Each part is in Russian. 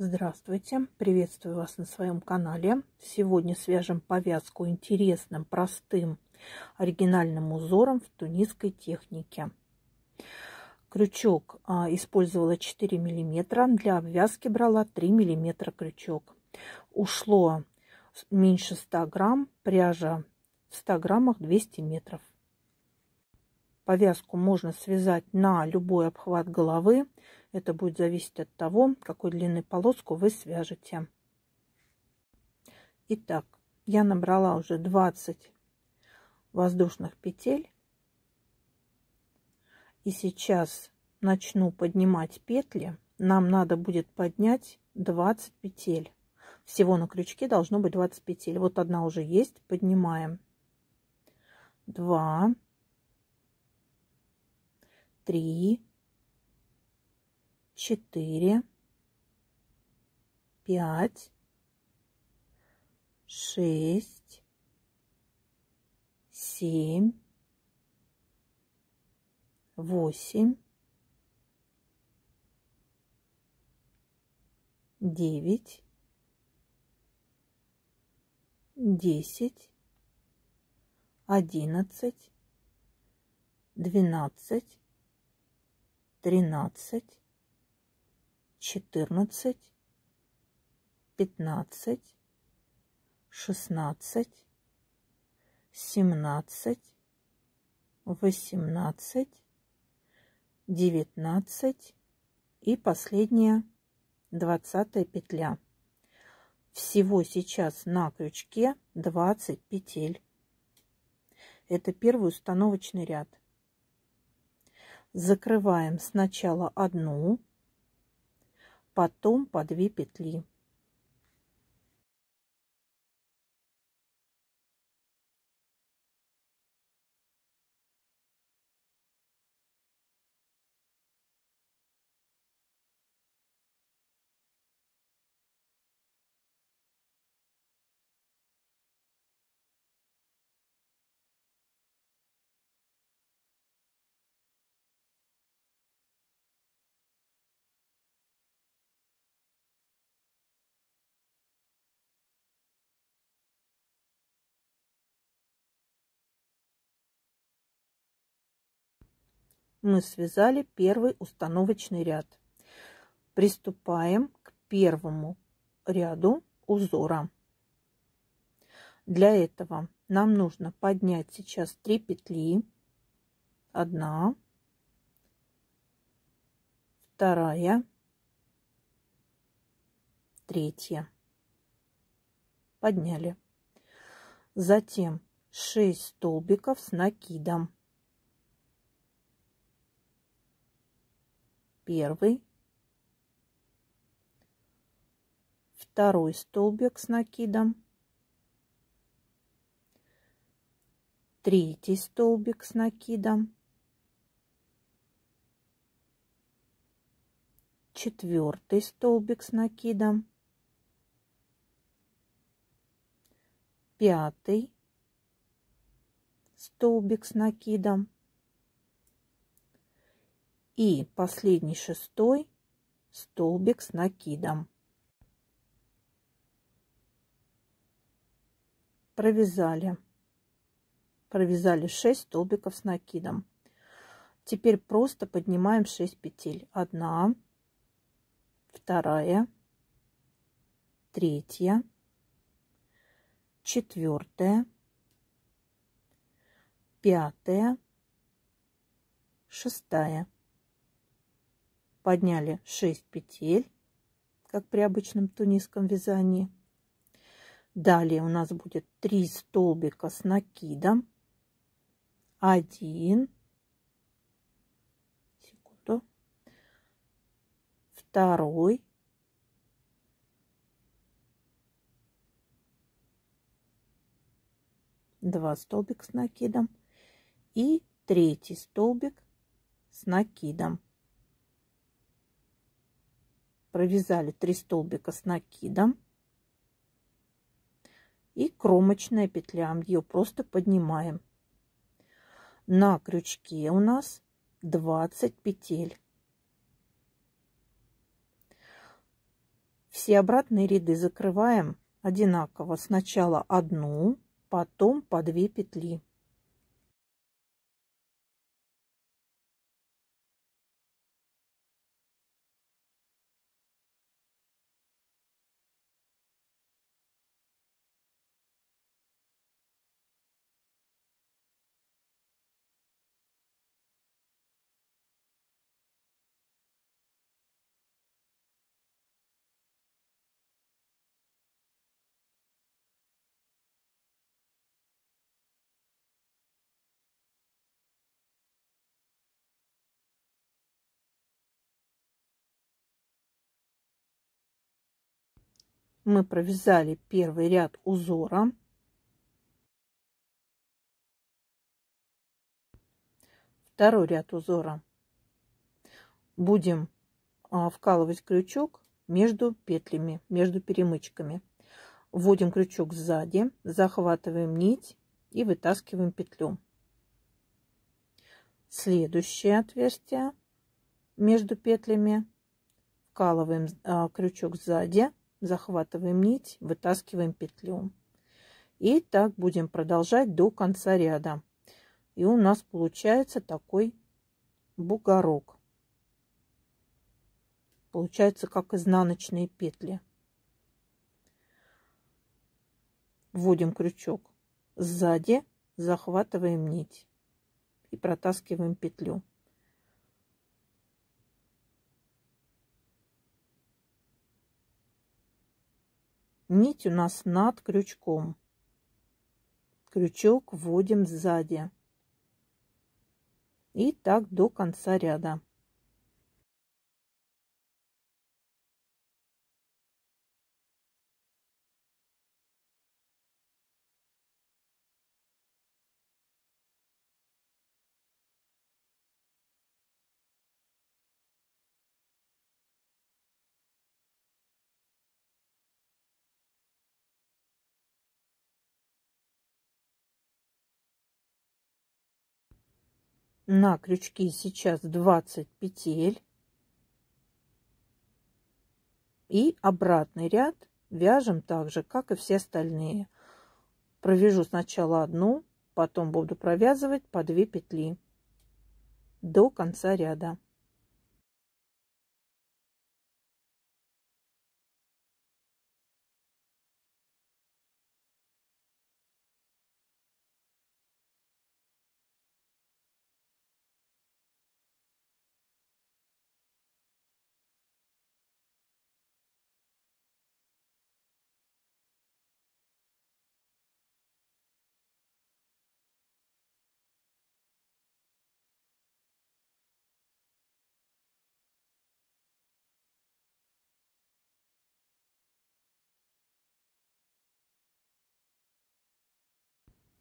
Здравствуйте! Приветствую вас на своем канале. Сегодня свяжем повязку интересным, простым, оригинальным узором в тунисской технике. Крючок использовала 4 мм, для обвязки брала 3 мм крючок. Ушло меньше 100 грамм, пряжа в 100 граммах 200 метров. Повязку можно связать на любой обхват головы. Это будет зависеть от того, какой длины полоску вы свяжете. Итак, я набрала уже 20 воздушных петель. И сейчас начну поднимать петли. Нам надо будет поднять 20 петель. Всего на крючке должно быть 20 петель. Вот одна уже есть. Поднимаем. 2, 3, 4, 5, 6, 7, 8, 9, 10, 11, 12, 13, 14, 15, 16, 17, 18, 19 и последняя 20 петля. Всего сейчас на крючке 20 петель. Это первый установочный ряд. Закрываем сначала одну, потом по 2 петли. Мы связали первый установочный ряд. Приступаем к первому ряду узора. Для этого нам нужно поднять сейчас 3 петли. 1, 2, 3. Подняли. Затем 6 столбиков с накидом. Первый, второй столбик с накидом, третий столбик с накидом, четвертый столбик с накидом, пятый столбик с накидом и последний 6-й столбик с накидом. Провязали 6 столбиков с накидом. Теперь просто поднимаем 6 петель. 1, 2, 3, 4, 5, 6. Подняли 6 петель, как при обычном тунисском вязании. Далее у нас будет 3 столбика с накидом. 1, секунду, 2, 2 столбика с накидом и 3 столбик с накидом. Провязали 3 столбика с накидом и кромочная петля, ее просто поднимаем. На крючке у нас 20 петель. Все обратные ряды закрываем одинаково. Сначала одну, потом по 2 петли. Мы провязали первый ряд узора. Второй ряд узора будем вкалывать крючок между петлями, между перемычками. Вводим крючок сзади, захватываем нить и вытаскиваем петлю. Следующее отверстие между петлями, вкалываем крючок сзади, захватываем нить, вытаскиваем петлю. И так будем продолжать до конца ряда. И у нас получается такой бугорок. Получается как изнаночные петли. Вводим крючок сзади, захватываем нить и протаскиваем петлю. Нить у нас над крючком. Крючок вводим сзади. И так до конца ряда. На крючке сейчас 20 петель. И обратный ряд вяжем так же, как и все остальные. Провяжу сначала одну, потом буду провязывать по 2 петли до конца ряда.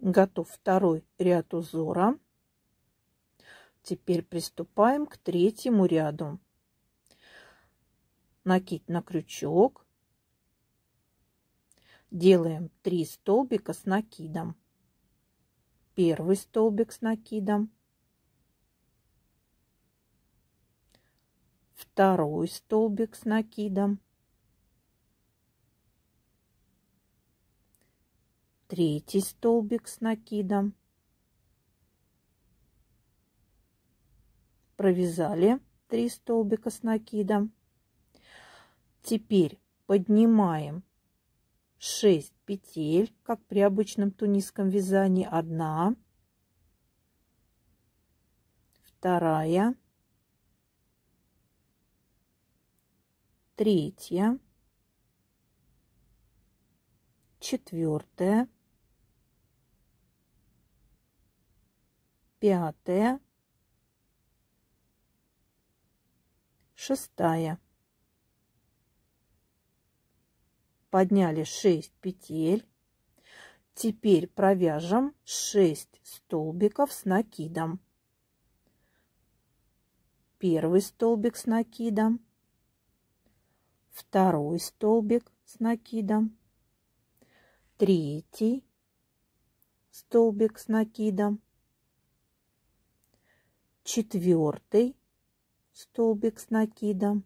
Готов второй ряд узора. Теперь приступаем к третьему ряду. Накид на крючок. Делаем 3 столбика с накидом. Первый столбик с накидом. Второй столбик с накидом. Третий столбик с накидом. Провязали 3 столбика с накидом. Теперь поднимаем 6 петель, как при обычном тунисском вязании. 1, 2, 3, 4, 5, 6. Подняли 6 петель. Теперь провяжем 6 столбиков с накидом. Первый столбик с накидом. Второй столбик с накидом. Третий столбик с накидом. Четвертый столбик с накидом.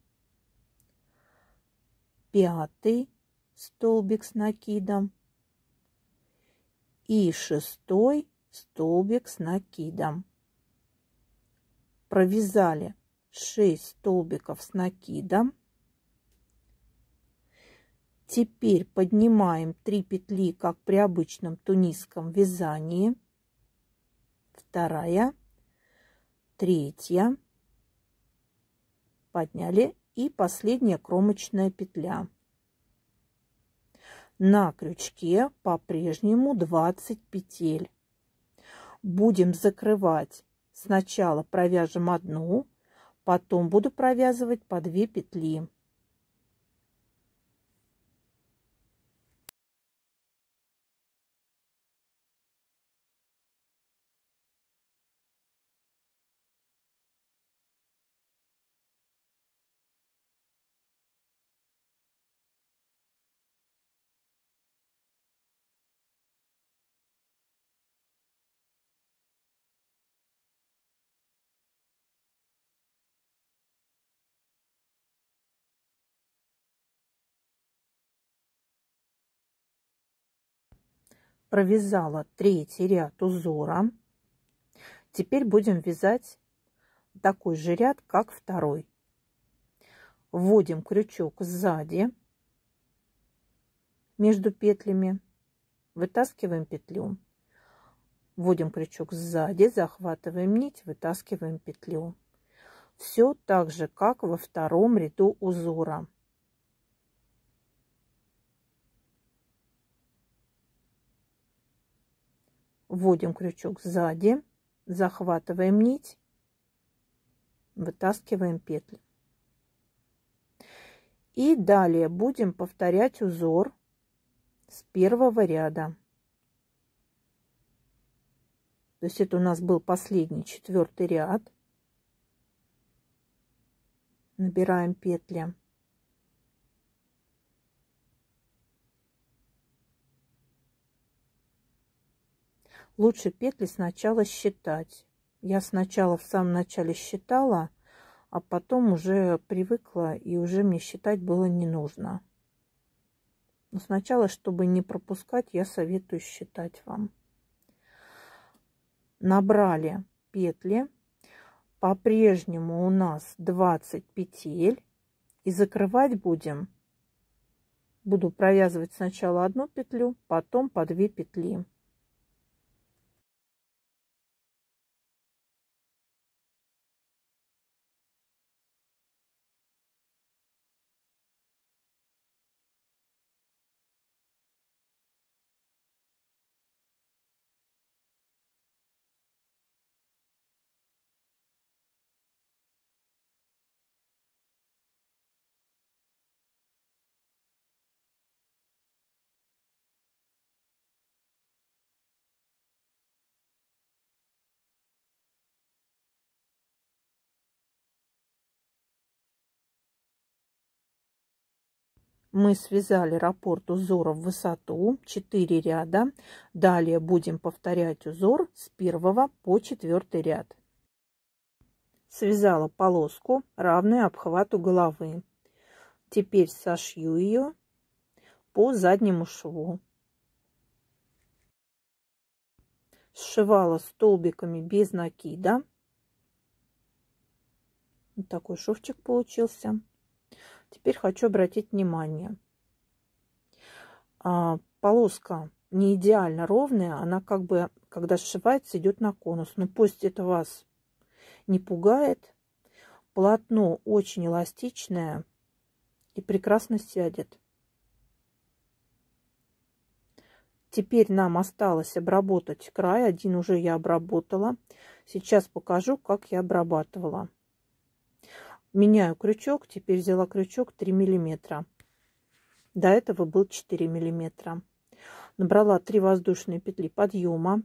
5 столбик с накидом и 6 столбик с накидом. Провязали 6 столбиков с накидом. Теперь поднимаем 3 петли, как при обычном тунисском вязании. 2, 3, подняли, и последняя кромочная петля. На крючке по-прежнему 20 петель. Будем закрывать. Сначала провяжем одну, потом буду провязывать по 2 петли. Провязала 3-й ряд узора. Теперь будем вязать такой же ряд, как второй. Вводим крючок сзади между петлями, вытаскиваем петлю. Вводим крючок сзади, захватываем нить, вытаскиваем петлю. Все так же, как во втором ряду узора. Вводим крючок сзади, захватываем нить, вытаскиваем петли. И далее будем повторять узор с первого ряда. То есть это у нас был последний 4-й ряд. Набираем петли. Лучше петли сначала считать. Я сначала в самом начале считала, а потом уже привыкла, и уже мне считать было не нужно. Но сначала, чтобы не пропускать, я советую считать вам. Набрали петли. По-прежнему у нас 20 петель. И закрывать будем. Буду провязывать сначала одну петлю, потом по 2 петли. Мы связали раппорт узора в высоту 4 ряда. Далее будем повторять узор с 1 по 4 ряд. Связала полоску, равную обхвату головы. Теперь сошью ее по заднему шву. Сшивала столбиками без накида. Вот такой шовчик получился. Теперь хочу обратить внимание. Полоска не идеально ровная. Она как бы, когда сшивается, идет на конус. Но пусть это вас не пугает. Полотно очень эластичное и прекрасно сядет. Теперь нам осталось обработать край. Один уже я обработала. Сейчас покажу, как я обрабатывала. Меняю крючок. Теперь взяла крючок 3 миллиметра. До этого был 4 миллиметра. Набрала 3 воздушные петли подъема.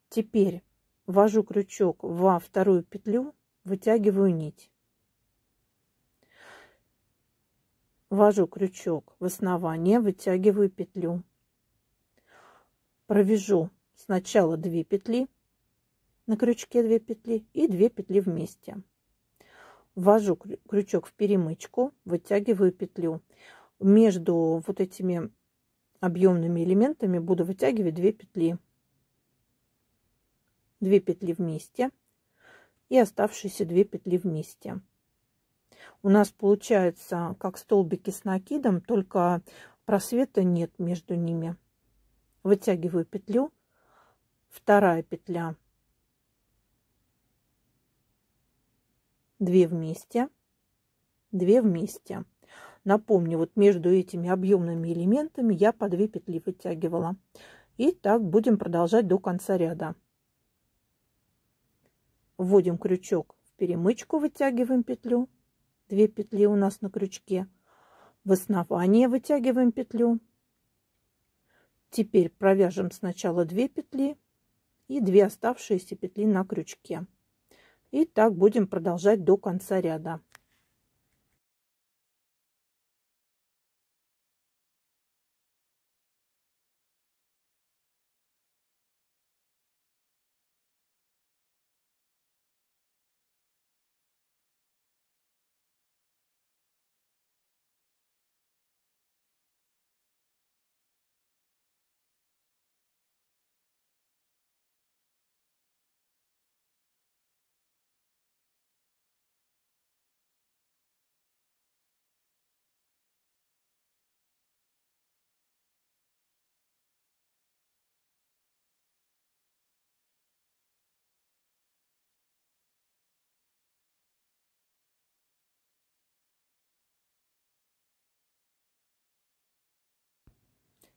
Теперь ввожу крючок во вторую петлю, вытягиваю нить. Ввожу крючок в основание, вытягиваю петлю. Провяжу сначала 2 петли, на крючке 2 петли и 2 петли вместе. Ввожу крючок в перемычку, вытягиваю петлю. Между вот этими объемными элементами буду вытягивать 2 петли. 2 петли вместе и оставшиеся 2 петли вместе. У нас получается как столбики с накидом, только просвета нет между ними. Вытягиваю петлю, вторая петля, 2 вместе, 2 вместе. Напомню, вот между этими объемными элементами я по 2 петли вытягивала. И так будем продолжать до конца ряда. Вводим крючок в перемычку, вытягиваем петлю. 2 петли у нас на крючке. В основание вытягиваем петлю. Теперь провяжем сначала 2 петли и 2 оставшиеся петли на крючке. И так будем продолжать до конца ряда.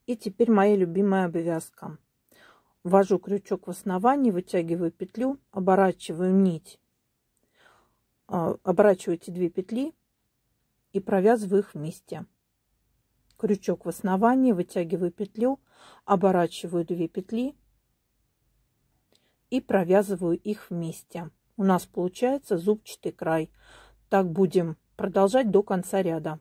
И теперь моя любимая обвязка. Ввожу крючок в основании, вытягиваю петлю, оборачиваю нить, оборачиваю эти 2 петли и провязываю их вместе. Крючок в основании, вытягиваю петлю, оборачиваю 2 петли и провязываю их вместе. У нас получается зубчатый край. Так будем продолжать до конца ряда.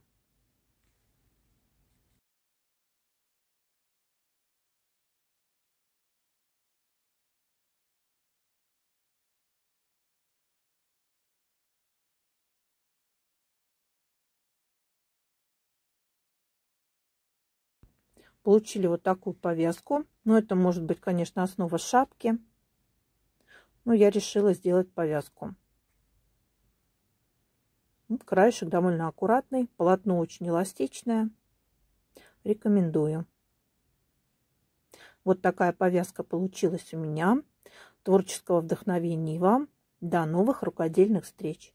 Получили вот такую повязку. Но это может быть, конечно, основа шапки. Но я решила сделать повязку. Вот краешек довольно аккуратный. Полотно очень эластичное. Рекомендую. Вот такая повязка получилась у меня. Творческого вдохновения и вам. До новых рукодельных встреч!